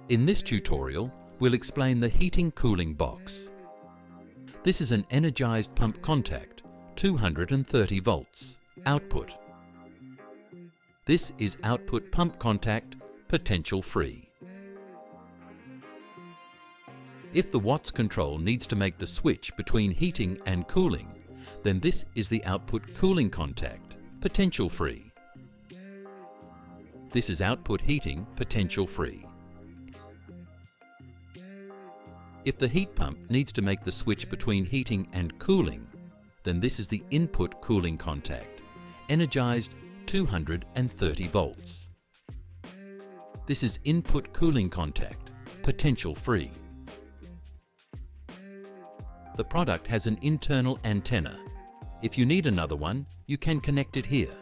In this tutorial, we'll explain the heating-cooling box. This is an energized pump contact, 230 volts, output. This is output pump contact, potential-free. If the watts control needs to make the switch between heating and cooling, then this is the output cooling contact, potential-free. This is output heating, potential-free. If the heat pump needs to make the switch between heating and cooling, then this is the input cooling contact, energized 230 volts. This is input cooling contact, potential-free. The product has an internal antenna. If you need another one, you can connect it here.